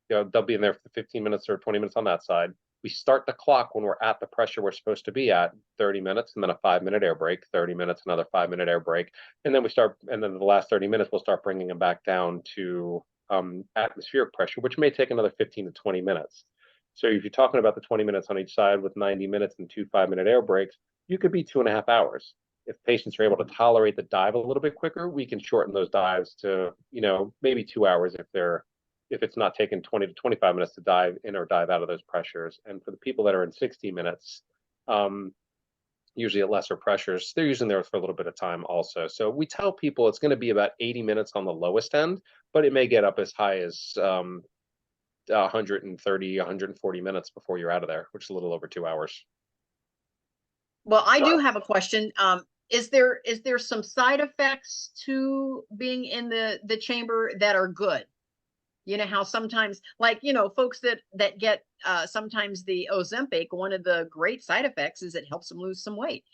they'll be in there for 15 minutes or 20 minutes on that side. We start the clock when we're at the pressure we're supposed to be at, 30 minutes, and then a 5-minute air break, 30 minutes, another 5-minute air break. And then the last 30 minutes, we'll start bringing them back down to atmospheric pressure, which may take another 15 to 20 minutes. So if you're talking about the 20 minutes on each side with 90 minutes and 2 5-minute air breaks, you could be 2.5 hours. If patients are able to tolerate the dive a little bit quicker, we can shorten those dives to, maybe 2 hours if it's not taking 20 to 25 minutes to dive in or dive out of those pressures. And for the people that are in 60 minutes, usually at lesser pressures, they're using there for a little bit of time also. So we tell people it's going to be about 80 minutes on the lowest end, but it may get up as high as 130, 140 minutes before you're out of there, which is a little over 2 hours. Well, I do have a question. Is there some side effects to being in the chamber that are good? You know how sometimes, folks that get sometimes the Ozempic, one of the great side effects is it helps them lose some weight.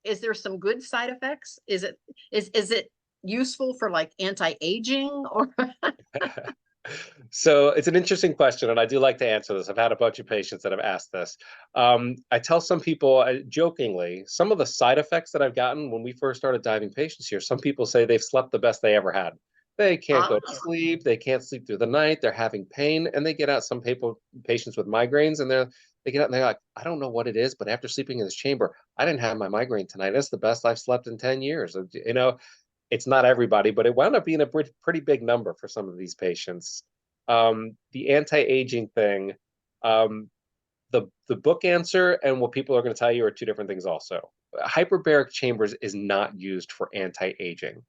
Is there some good side effects? Is it useful for like anti-aging or? So it's an interesting question, and I do like to answer this. I've had a bunch of patients that have asked this. I tell some people jokingly, some of the side effects that I've gotten when we first started diving patients here, some people say they've slept the best they ever had. They can't go to sleep. They can't sleep through the night. They're having pain, and they get out. Some patients with migraines, and they get out and they're like, I don't know what it is, but after sleeping in this chamber, I didn't have my migraine tonight. That's the best I've slept in 10 years. It's not everybody, but it wound up being a pretty big number for some of these patients. The anti-aging thing, the book answer and what people are going to tell you are two different things also. Hyperbaric chambers is not used for anti-aging.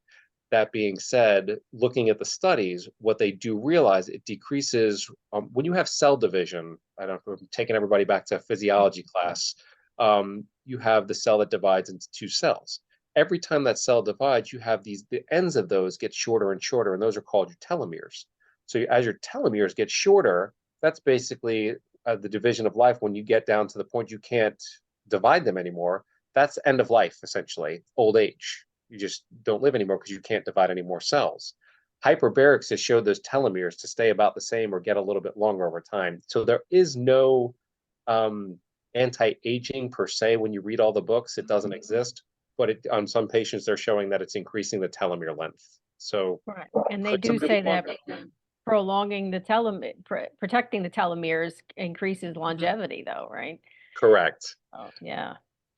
That being said, looking at the studies, what they do realize, it decreases when you have cell division. I don't know if I'm taking everybody back to a physiology class. You have the cell that divides into 2 cells. Every time that cell divides, you have the ends of those get shorter and shorter, and those are called your telomeres. So as your telomeres get shorter, that's basically the division of life. When you get down to the point you can't divide them anymore, that's end of life, essentially, old age. You just don't live anymore because you can't divide any more cells. Hyperbarics has showed those telomeres to stay about the same or get a little bit longer over time. So there is no anti-aging per se. When you read all the books, it doesn't exist. But on some patients, they're showing that it's increasing the telomere length. So, right. And they do say that prolonging the protecting the telomeres increases longevity, though, right? Correct. Oh, yeah.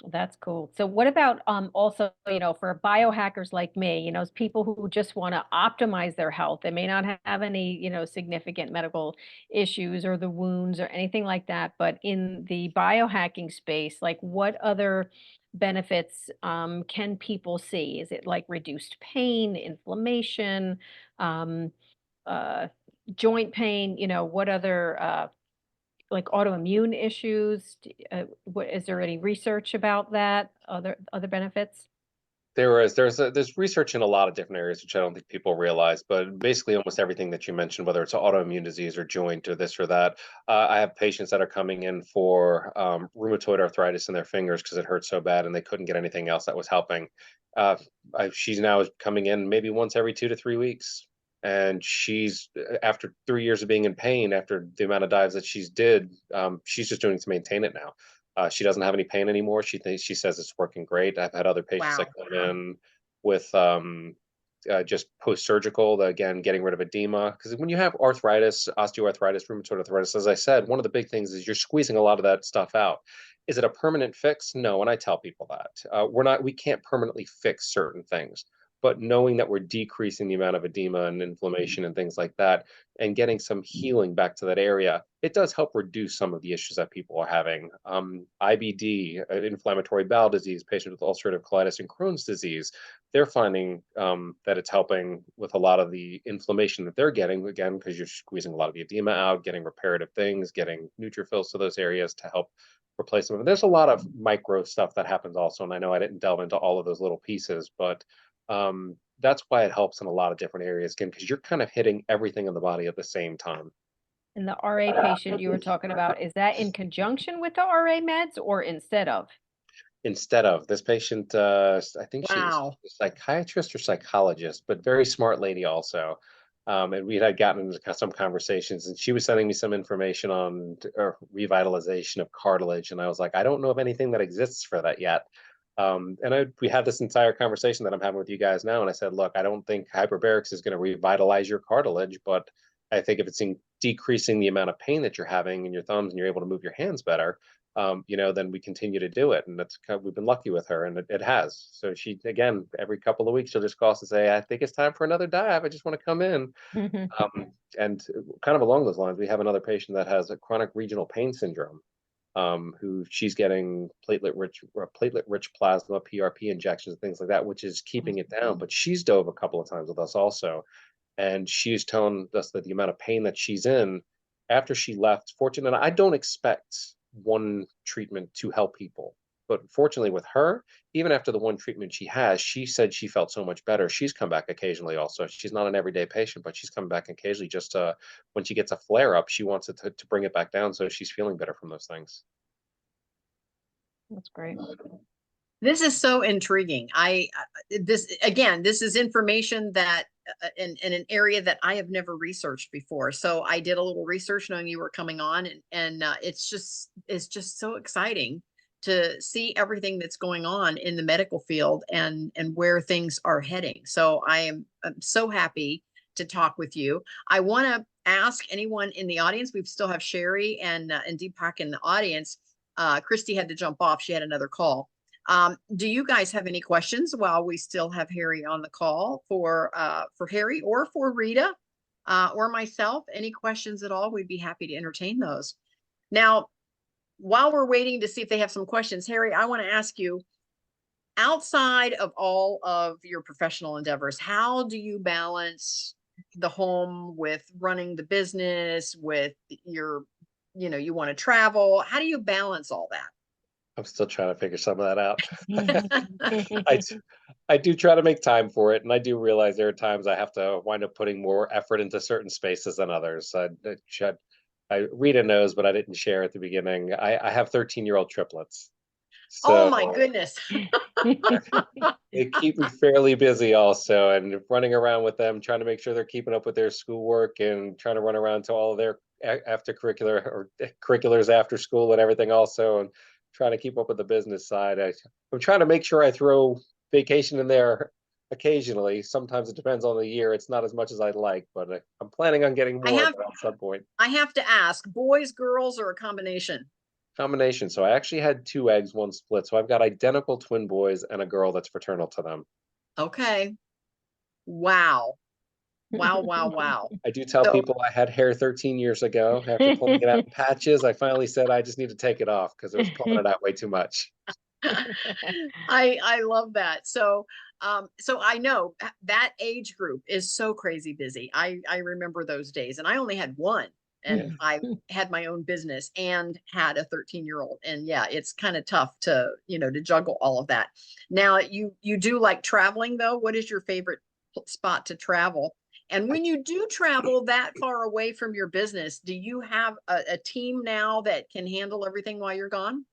That's cool. So what about also, for biohackers like me, people who just want to optimize their health, they may not have any, significant medical issues or the wounds or anything like that, but in the biohacking space, like what other benefits can people see? Is it like reduced pain, inflammation, joint pain, what other like autoimmune issues? Is there any research about that? Other benefits? There's research in a lot of different areas, which I don't think people realize, but basically almost everything that you mentioned, whether it's autoimmune disease or joint or this or that. I have patients that are coming in for rheumatoid arthritis in their fingers because it hurt so bad and they couldn't get anything else that was helping. She's now coming in maybe once every 2 to 3 weeks. And she's, after 3 years of being in pain, after the amount of dives that she's just doing it to maintain it now. She doesn't have any pain anymore. She says it's working great. I've had other patients that come in with just post-surgical, again, getting rid of edema. Because when you have arthritis, osteoarthritis, rheumatoid arthritis, as I said, one of the big things is you're squeezing a lot of that stuff out. Is it a permanent fix? No, and I tell people that. We can't permanently fix certain things. but knowing that we're decreasing the amount of edema and inflammation and things like that, and getting some healing back to that area, it does help reduce some of the issues that people are having. IBD, inflammatory bowel disease, patients with ulcerative colitis and Crohn's disease, they're finding that it's helping with a lot of the inflammation that they're getting, again, because you're squeezing a lot of the edema out, getting reparative things, getting neutrophils to those areas to help replace them. And there's a lot of micro stuff that happens also, and I know I didn't delve into all of those little pieces, but that's why it helps in a lot of different areas, again, because you're kind of hitting everything in the body at the same time. And the RA patient you were talking about, is that in conjunction with the RA meds or instead of? Instead of this patient, I think she's Wow. a psychiatrist or psychologist, but very smart lady also. And we had gotten into some conversations, and she was sending me some information on revitalization of cartilage, and I was like, I don't know of anything that exists for that yet. We had this entire conversation that I'm having with you guys now, and I said, look, I don't think hyperbarics is going to revitalize your cartilage, but I think if it's decreasing the amount of pain that you're having in your thumbs and you're able to move your hands better, then we continue to do it. And that's we've been lucky with her, and it has. So she, again, every couple of weeks, she'll just call us and say, I think it's time for another dive. I just want to come in. And kind of along those lines, we have another patient that has a chronic regional pain syndrome, who she's getting platelet-rich plasma, PRP injections, and things like that, which is keeping it down. But she's dove a couple of times with us also. And she's telling us that the amount of pain that she's in after she left, fortunately, I don't expect one treatment to help people. But fortunately with her, even after the one treatment she has, she said she felt so much better. She's come back occasionally also. She's not an everyday patient, but she's coming back occasionally just when she gets a flare up, she wants it to bring it back down. So she's feeling better from those things. That's great. This is so intriguing. This is information that in an area that I have never researched before. So I did a little research knowing you were coming on, and it's just so exciting to see everything that's going on in the medical field and where things are heading. So I'm so happy to talk with you. I want to ask anyone in the audience. We still have Sherry and Deepak in the audience. Christy had to jump off. She had another call. Do you guys have any questions while we still have Harry on the call for Harry or for Rita or myself? Any questions at all? We'd be happy to entertain those. Now, while we're waiting to see if they have some questions, Harry, I want to ask you, outside of all of your professional endeavors, how do you balance the home with running the business, with your, you want to travel? How do you balance all that? I'm still trying to figure some of that out. I do try to make time for it, and I do realize there are times I have to wind up putting more effort into certain spaces than others. Rita knows, but I didn't share at the beginning. I have 13-year-old triplets. So oh my goodness. They keep me fairly busy also, and running around with them, trying to make sure they're keeping up with their schoolwork and trying to run around to all of their curriculars after school and everything also, and trying to keep up with the business side. I'm trying to make sure I throw vacation in there occasionally. Sometimes it depends on the year. It's not as much as I'd like, but I'm planning on getting more at some point. I have to ask, boys, girls, or a combination? Combination. So I actually had 2 eggs, 1 split. So I've got identical twin boys and a girl that's fraternal to them. Okay. Wow. Wow. I do tell people I had hair 13 years ago. After pulling it out in patches, I finally said I just need to take it off because it was pulling it out way too much. I love that. So I know that age group is so crazy busy. I remember those days, and I only had one, and I had my own business and had a 13-year-old. And yeah, it's kind of tough to juggle all of that. Now you do like traveling though. What is your favorite spot to travel? And when you do travel that far away from your business, do you have a team now that can handle everything while you're gone?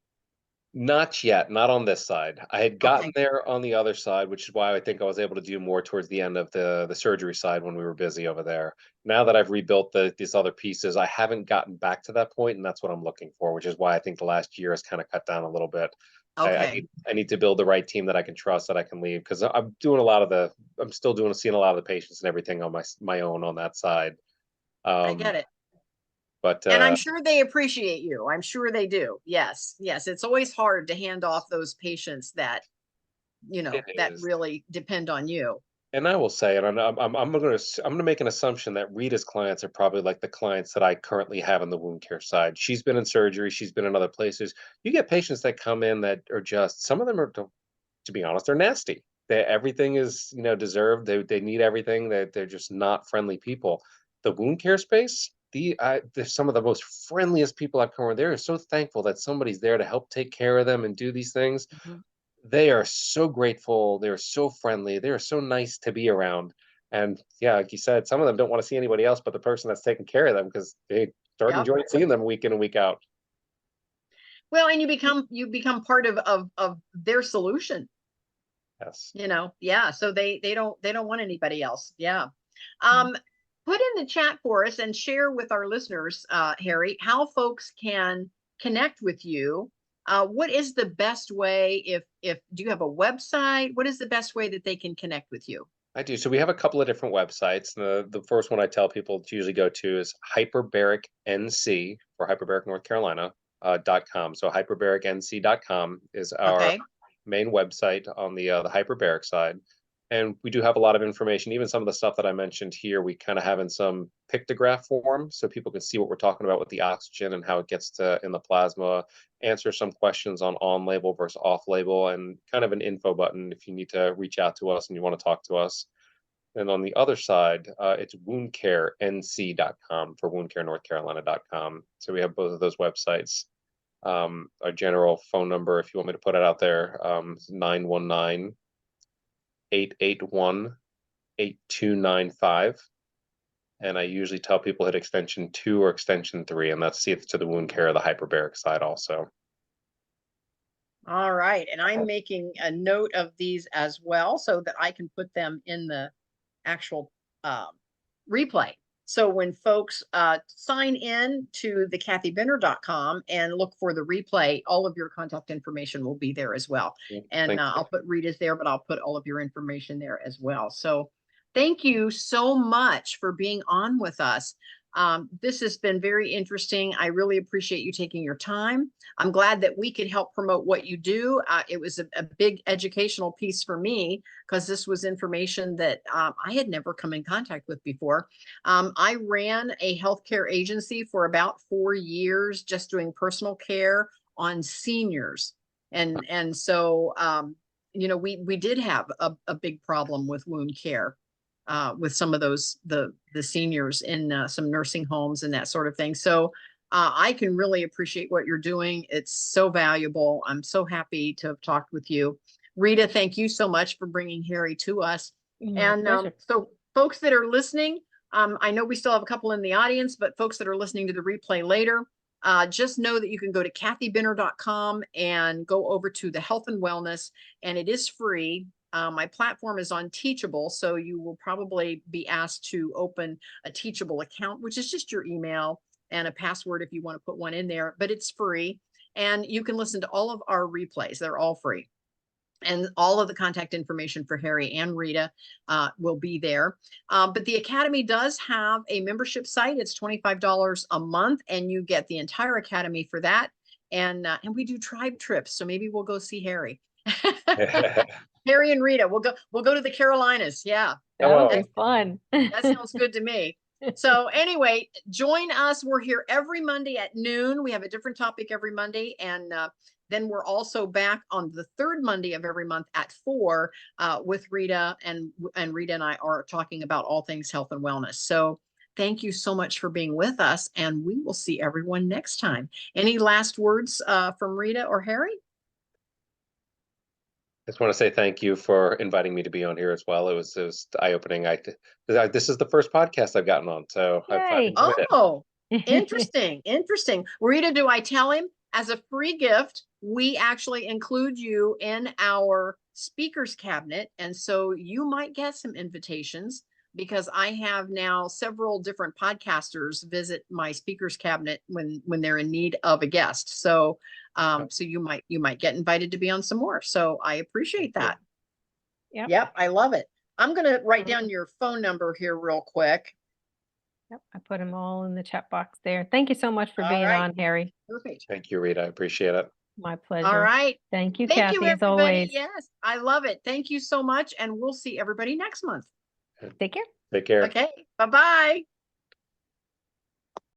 Not yet, not on this side. I had gotten there on the other side, which is why I think I was able to do more towards the end of the surgery side when we were busy over there. Now that I've rebuilt these other pieces, I haven't gotten back to that point, and that's what I'm looking for, which is why I think the last year has kind of cut down a little bit. Okay. I need to build the right team that I can trust, that I can leave, because I'm still seeing a lot of the patients and everything on my own on that side. I get it. But and I'm sure they appreciate you. I'm sure they do. Yes. It's always hard to hand off those patients that, that really depend on you. And I will say, and I'm gonna make an assumption that Rita's clients are probably like the clients that I currently have on the wound care side. She's been in surgery, she's been in other places. You get patients that come in that are just, some of them are, to be honest, they're nasty. Everything is, deserved. They need everything. They're just not friendly people. The wound care space, they're some of the most friendliest people I've come over. They're so thankful that somebody's there to help take care of them and do these things. Mhm. They are so grateful. They're so friendly. They are so nice to be around. And yeah, like you said, some of them don't want to see anybody else but the person that's taking care of them, because they start Yep. enjoying seeing them week in and week out. Well, and you become part of their solution. Yes. Yeah. So they don't want anybody else. Yeah. Um, Put in the chat for us and share with our listeners, Harry, how folks can connect with you. What is the best way, if do you have a website? What is the best way that they can connect with you? I do. So we have a couple of different websites. The first one I tell people to usually go to is Hyperbaric NC, for Hyperbaric, North Carolina, .com. So hyperbaricnc.com is our Okay. main website on the Hyperbaric side. And we do have a lot of information, even some of the stuff that I mentioned here, we kind of have in some pictograph form so people can see what we're talking about with the oxygen and how it gets to in the plasma, answer some questions on label versus off label, and kind of an info button if you need to reach out to us and you want to talk to us. And on the other side, it's woundcarenc.com for woundcarenorthcarolina.com. So we have both of those websites. Our general phone number, if you want me to put it out there, is 919-881-8295. And I usually tell people hit extension 2 or extension 3, and that's see it's to the wound care or the hyperbaric side also. All right. And I'm making a note of these as well so that I can put them in the actual replay. So when folks sign in to the kathybinner.com and look for the replay, all of your contact information will be there as well. And I'll put Rita's there, but I'll put all of your information there as well. So thank you so much for being on with us. This has been very interesting. I really appreciate you taking your time. I'm glad that we could help promote what you do. It was a big educational piece for me because this was information that I had never come in contact with before. I ran a healthcare agency for about 4 years, just doing personal care on seniors. And so, we did have a big problem with wound care. With some of those the seniors in some nursing homes and that sort of thing. So I can really appreciate what you're doing. It's so valuable. I'm so happy to have talked with you. Rita, thank you so much for bringing Harry to us. And so folks that are listening, I know we still have a couple in the audience, but folks that are listening to the replay later, just know that you can go to kathybinner.com and go over to the health and wellness, and it is free. My platform is on Teachable, so you will probably be asked to open a Teachable account, which is just your email and a password if you want to put one in there, but it's free. And you can listen to all of our replays. They're all free. And all of the contact information for Harry and Rita will be there. But the Academy does have a membership site. It's $25 a month, and you get the entire Academy for that. And we do tribe trips, so maybe we'll go see Harry. Harry and Rita, we'll go to the Carolinas. Yeah. That would be fun. That sounds good to me. So anyway, join us. We're here every Monday at noon. We have a different topic every Monday. And then we're also back on the third Monday of every month at 4 with Rita. And Rita and I are talking about all things health and wellness. So thank you so much for being with us. And we will see everyone next time. Any last words from Rita or Harry? I just want to say thank you for inviting me to be on here as well. It was eye-opening. This is the first podcast I've gotten on, so I've enjoyed it. Interesting. Rita, do I tell him as a free gift, we actually include you in our speakers cabinet, and so you might get some invitations because I have now several different podcasters visit my speakers cabinet when they're in need of a guest. So so you might get invited to be on some more. So I appreciate that. Yep, I love it. I'm going to write down your phone number here real quick. Yep, I put them all in the chat box there. Thank you so much for being on, Harry. Perfect. Thank you, Rita. I appreciate it. My pleasure. All right. Thank you, Thank you, Kathy, as everybody. always. Yes, I love it. Thank you so much. And we'll see everybody next month. Take care. Take care. Okay. Bye-bye.